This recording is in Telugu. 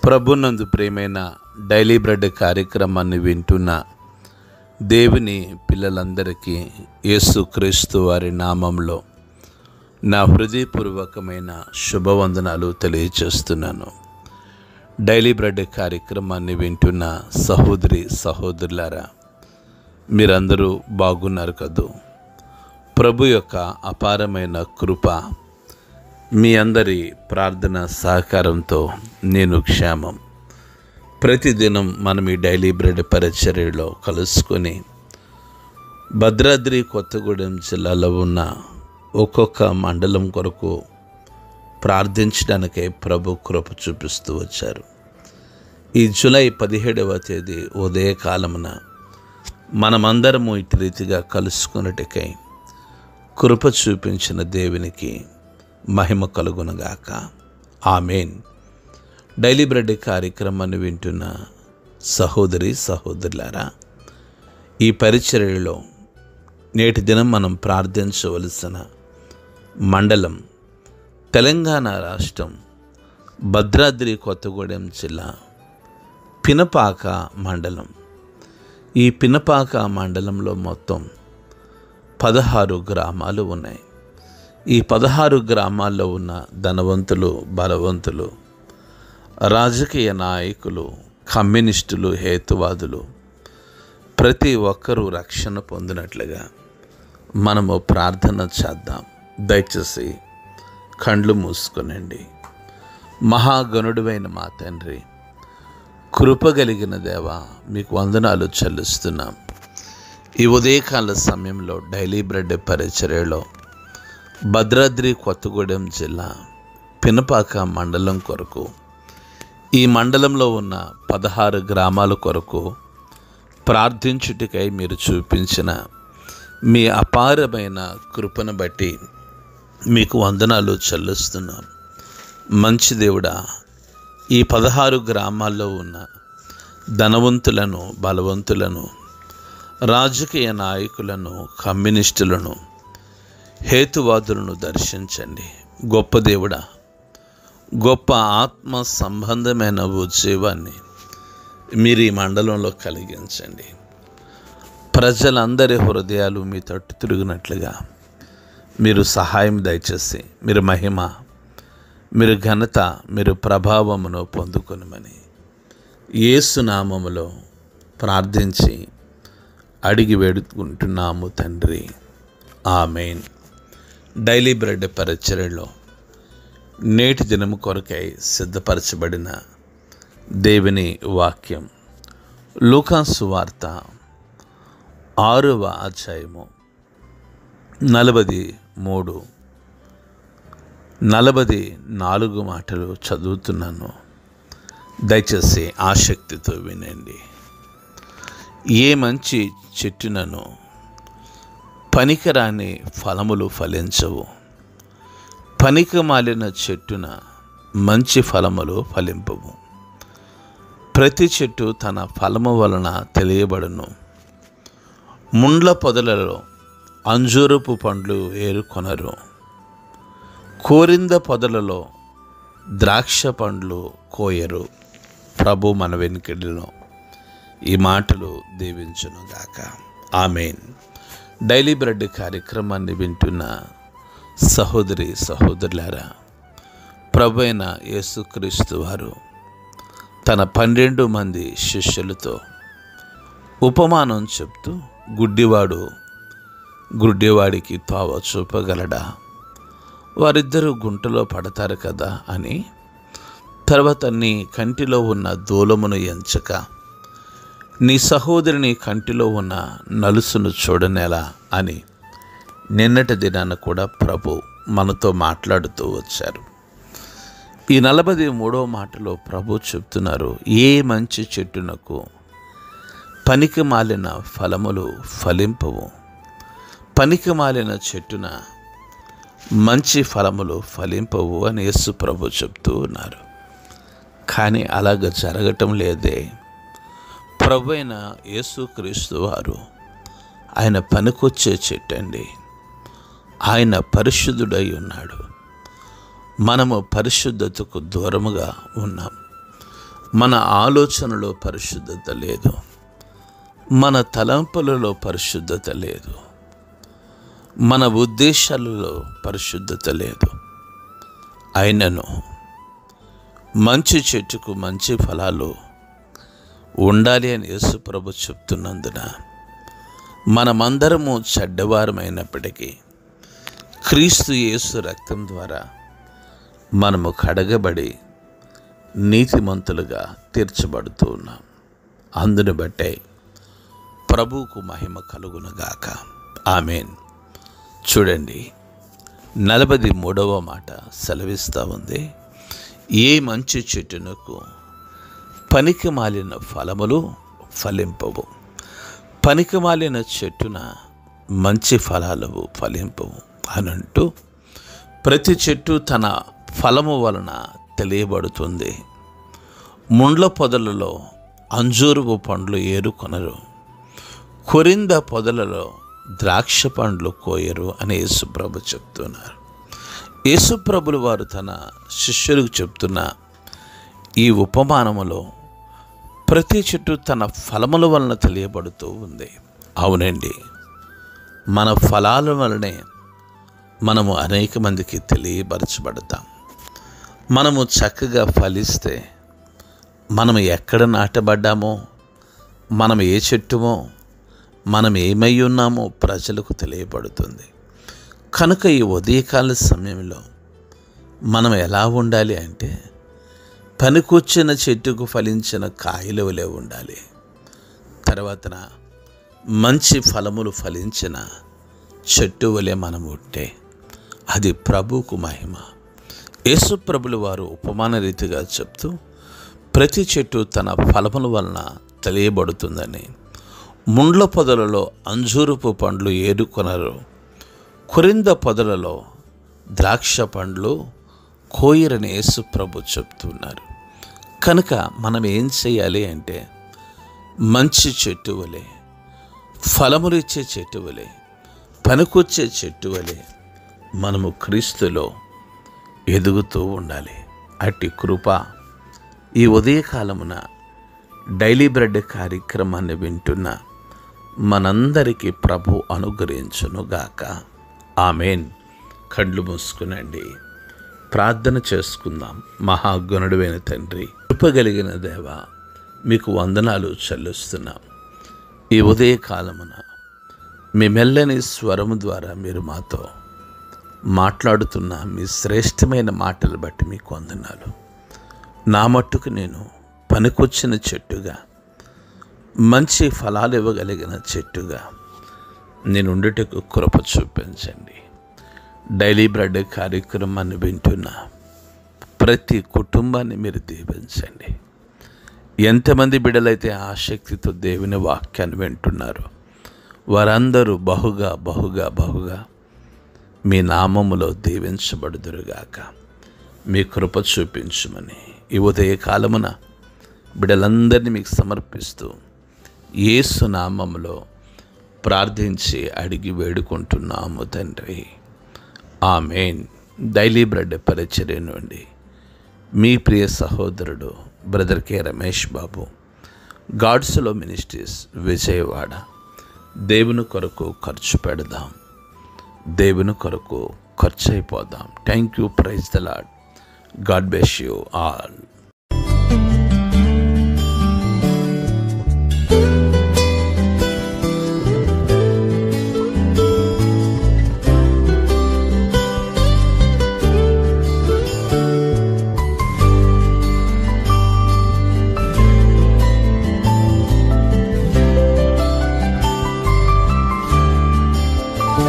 ప్రభునందు ప్రియమైన డైలీ బ్రెడ్ కార్యక్రమాన్ని వింటున్న దేవుని పిల్లలందరికీ యేసుక్రీస్తు వారి నామంలో నా హృదయపూర్వకమైన శుభవందనాలు తెలియజేస్తున్నాను. డైలీ బ్రెడ్ కార్యక్రమాన్ని వింటున్న సహోదరి సహోదరులారా, మీరందరూ బాగున్నారు కదూ? ప్రభు యొక్క అపారమైన కృప, మీ అందరి ప్రార్థన సహకారంతో నేను క్షేమం. ప్రతిదినం మనం ఈ డైలీ బ్రెడ్ పరిచర్యలో కలుసుకొని భద్రాద్రి కొత్తగూడెం జిల్లాలో ఉన్న ఒక్కొక్క మండలం కొరకు ప్రార్థించడానికే ప్రభు కృప చూపిస్తూ వచ్చారు. ఈ జూలై 17వ తేదీ ఉదయకాలమున మనమందరము ఇటు రీతిగా కలుసుకున్నట్టుకై కృప చూపించిన దేవునికి మహిమ కలుగునుగాక. ఆమేన్. డైలీ బ్రెడ్ కార్యక్రమాన్ని వింటున్న సహోదరి సహోదరులారా, ఈ పరిచర్యలో నేటి దినం మనం ప్రార్థించవలసిన మండలం తెలంగాణ రాష్ట్రం భద్రాద్రి కొత్తగూడెం జిల్లా పినపాక మండలం. ఈ పినపాక మండలంలో మొత్తం 16 గ్రామాలు ఉన్నాయి. ఈ 16 గ్రామాల్లో ఉన్న ధనవంతులు, బలవంతులు, రాజకీయ నాయకులు, కమ్యూనిస్టులు, హేతువాదులు ప్రతి ఒక్కరూ రక్షణ పొందినట్లుగా మనము ప్రార్థన చేద్దాం. దయచేసి కండ్లు మూసుకొనండి. మహాగణుడువైన మా తండ్రి, కృపగలిగిన దేవా, మీకు వందనాలు చెల్లిస్తున్నాం. ఈ ఉదయకాల సమయంలో డైలీ బ్రెడ్ పరిచర్యలో భద్రాద్రి కొత్తగూడెం జిల్లా పినపాక మండలం కొరకు, ఈ మండలంలో ఉన్న 16 గ్రామాల కొరకు ప్రార్థించుటకై మీరు చూపించిన మీ అపారమైన కృపను బట్టి మీకు వందనాలు చెల్లిస్తున్నాం. మంచి దేవుడా, ఈ 16 గ్రామాల్లో ఉన్న ధనవంతులను, బలవంతులను, రాజకీయ నాయకులను, కమ్యూనిస్టులను, హేతువాదులను దర్శించండి. గొప్ప దేవుడా, గొప్ప ఆత్మ సంబంధమైన ఉద్యోగాన్ని మీరు ఈ మండలంలో కలిగించండి. ప్రజలందరి హృదయాలు మీ తట్టు తిరిగినట్లుగా మీరు సహాయం దయచేసి, మీరు మహిమ, మీరు ఘనత, మీరు ప్రభావమును పొందుకొనమని యేసు నామములో ప్రార్థించి అడిగి వేడుకుంటున్నాము తండ్రి. ఆమేన్. డైలీ బ్రెడ్ పరిచర్యలో నేటి దినము కొరకై సిద్ధపరచబడిన దేవుని వాక్యం లూకాసు వార్త 6వ అధ్యాయము 43, 44 మాటలు చదువుతున్నాను. దయచేసి ఆసక్తితో వినండి. ఏ మంచి చెట్టునను పనికిరాని ఫలములు ఫలించవు, పనికిమాలిన చెట్టున మంచి ఫలములు ఫలింపవు. ప్రతి చెట్టు తన ఫలము వలన తెలియబడును. ముండ్ల పొదలలో అంజూరపు పండ్లు ఏరుకొనరు, కోరింద పొదలలో ద్రాక్ష పండ్లు కోయరు. ప్రభు మన వెనుకడిలో ఈ మాటలు దీవించునుగాక. ఆమేన్. డైలీ బ్రెడ్ కార్యక్రమాన్ని వింటున్న సహోదరి సహోదరులారా, ప్రభు అయిన యేసుక్రీస్తు వారు తన 12 మంది శిష్యులతో ఉపమానం చెప్తూ, గుడ్డివాడు గుడ్డివాడికి తోవ చూపగలడా, వారిద్దరూ గుంటలో పడతారు కదా అని, తర్వాత నీ కంటిలో ఉన్న దూలమును ఎంచక నీ సహోదరుని కంటిలో ఉన్న నలుసును చూడనేలా అని నిన్నటి దినాన కూడా ప్రభు మనతో మాట్లాడుతూ వచ్చారు. ఈ 43వ మాటలో ప్రభు చెప్తున్నారు, ఏ మంచి చెట్టునకు పనికి మాలిన ఫలములు ఫలింపవు, పనికి మాలిన చెట్టున మంచి ఫలములు ఫలింపవు అని యేసు ప్రభు చెప్తూ ఉన్నారు. కానీ అలాగ జరగటం లేదే. ప్రభు అయిన యేసుక్రీస్తు వారు ఆయన పనికొచ్చే చెట్టండి. ఆయన పరిశుద్ధుడై ఉన్నాడు. మనము పరిశుద్ధతకు దూరముగా ఉన్నాం. మన ఆలోచనలో పరిశుద్ధత లేదు, మన తలంపులలో పరిశుద్ధత లేదు, మన ఉద్దేశాలలో పరిశుద్ధత లేదు. అయినను మంచి చెట్టుకు మంచి ఫలాలు ఉండాలి అని యేసు ప్రభు చెప్తున్నందున మనమందరము చెడ్డవారమైనప్పటికీ క్రీస్తు యేసు రక్తం ద్వారా మనము కడగబడి నీతిమంతులుగా తీర్చబడుతూ ఉన్నాం. అందుని బట్టే ప్రభువుకు మహిమ కలుగునుగాక. ఆమేన్. చూడండి, 43వ మాట సెలవిస్తూ ఉంది, ఏ మంచి చెట్టునకు పనికి మాలిన ఫలములు ఫలింపవు. పనికి మాలిన చెట్టున మంచి ఫలాలు ఫలింపవు అనంటూ ప్రతి చెట్టు తన ఫలము వలన తెలియబడుతుంది. ముండ్ల పొదలలో అంజూరపు పండ్లు ఏరుకొనరు, కొరింద పొదలలో ద్రాక్ష పండ్లు కోయరు అని యేసుప్రభు చెప్తున్నారు. యేసుప్రభులు వారు తన శిష్యులకు చెప్తున్న ఈ ఉపమానములో ప్రతి చెట్టు తన ఫలముల వలన తెలియబడుతూ ఉంది. అవునండి, మన ఫలాల వలనే మనము అనేక మందికి తెలియపరచబడతాం. మనము చక్కగా ఫలిస్తే మనం ఎక్కడ నాటబడ్డామో, మనం ఏ చెట్టుమో, మనం ఏమై ఉన్నామో ప్రజలకు తెలియబడుతుంది. కనుక ఈ ఉదయకాల సమయంలో మనం ఎలా ఉండాలి అంటే, పనికొచ్చిన చెట్టుకు ఫలించిన కాయల వలె ఉండాలి. తర్వాత మంచి ఫలములు ఫలించిన చెట్టు వలె మనం ఉంటే అది ప్రభువుకు మహిమ. యేసు ప్రభులు వారు ఉపమాన రీతిగా చెప్తూ ప్రతి చెట్టు తన ఫలముల వలన తెలియబడుతుందని, ముండ్ల పొదలలో అంజూరపు పండ్లు ఏరుకొనరు, కొరింద పొదలలో ద్రాక్ష పండ్లు కోయరని యేసు ప్రభు చెప్తున్నారు. కనుక మనం ఏం చేయాలి అంటే, మంచి చెట్టు వలె, ఫలములు ఇచ్చే చెట్టు వలె, పనికొచ్చే చెట్టు వలె మనము క్రీస్తులో ఎదుగుతూ ఉండాలి. అట్టి కృప ఈ ఉదయకాలమున డైలీ బ్రెడ్ కార్యక్రమాన్ని వింటున్న మనందరికీ ప్రభు అనుగ్రహించునుగాక. ఆమేన్. కళ్ళు మూసుకునండి, ప్రార్థన చేసుకుందాం. మహాగణుడైన తండ్రి, కృపగలిగిన దేవ, మీకు వందనాలు చెల్లిస్తున్నాం. ఈ ఉదయకాలమున మీ మెల్లని స్వరము ద్వారా మీరు మాతో మాట్లాడుతున్న మీ శ్రేష్టమైన మాటలు బట్టి మీకు వందనాలు. నా మట్టుకు నేను పనికొచ్చిన చెట్టుగా, మంచి ఫలాలు ఇవ్వగలిగిన చెట్టుగా నేను ఉండుటకు కృప చూపించండి. డైలీ బ్రెడ్ కార్యక్రమాన్ని వింటున్న ప్రతి కుటుంబాన్ని మీరు దీవించండి. ఎంతమంది బిడ్డలైతే ఆసక్తితో దేవుని వాక్యాన్ని వింటున్నారో వారందరూ బహుగా బహుగా బహుగా మీ నామములో దీవించబడుదురుగాక. మీ కృప చూపించమని ఈ ఉదయకాలమున బిడ్డలందరినీ మీకు సమర్పిస్తూ యేసు నామములో ప్రార్థించి అడిగి వేడుకుంటున్నాము తండ్రి. ఆమేన్. డైలీ బ్రెడ్ పరిచర్య నుండి మీ ప్రియ సహోదరుడు brother K Ramesh Babu, God's Love Ministries, Vijayawada. దేవుని కొరకు ఖర్చు పెడదాం, దేవుని కొరకు ఖర్చు అయిపోదాం. Thank you. Praise the Lord. God bless you all.